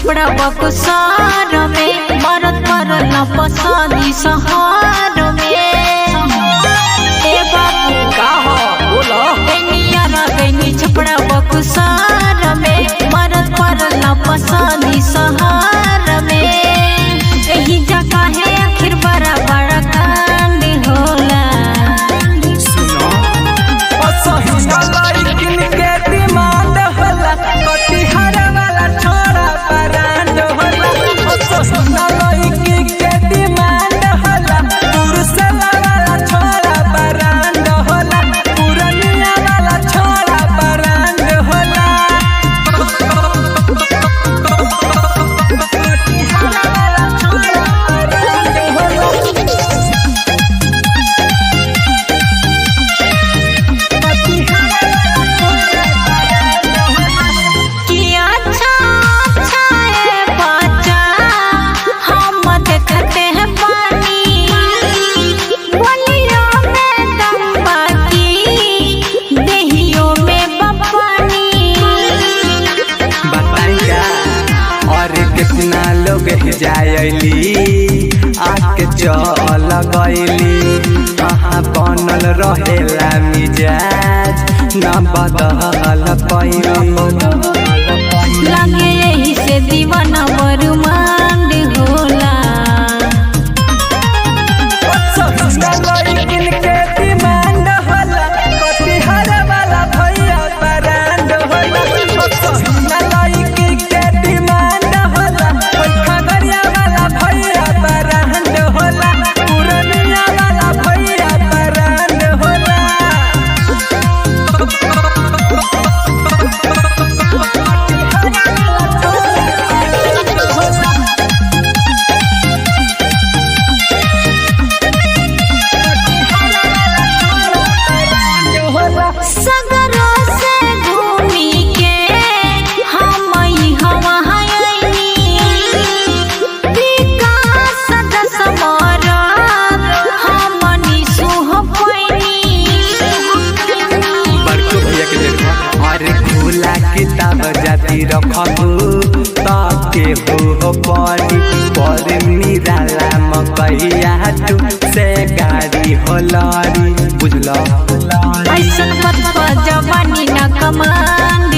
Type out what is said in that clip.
छपड़ा बक्सर में मरद परल न पसंदी शहर में। ए बाबू का हो बोलो गैनी छपड़ा बक्सर में मरद परल न पसंदी शहर में। यही जगह है आखिर बड़ा बड़ा कांड होला। सुनो असहिया लड़किन के डिमांड होला कटिहार वाला छोरा ब्रांड होला। असहिया लड़की के डिमांड होला पुरुष वाला छोरा ब्रांड होला। पुरनिया वाला छोरा ब्रांड होला। कटिहार वाला छोरा ब्रांड होला। कि अच्छा अच्छा है बच्चा हम देखते हैं पानी बोलियों में दम बाकी देहियों में बपानी। बताइया और कितना लोग जायली आके चल गईली। कहाँ बनल रहेला मिजाज न बदल पैली। लगे यही से दीवाना बरमांड होला। लड़किन के डिमांड होला कटिहार वाला भैया ब्रांड होला। लड़की के डिमांड होला खगड़िया वाला भैया ब्रांड होला। पुरनिया वाला भैया ब्रांड होला। सगरों से घूमी के हम हवा विकास दस हमनी सुह बड़को भैया के देखो और खुला किताब जाती रखबू ताके हो पड़ी पर निराला मकैया तू से गाड़ी हो लड़ी बुझलो। ऐसन जवानी न कमान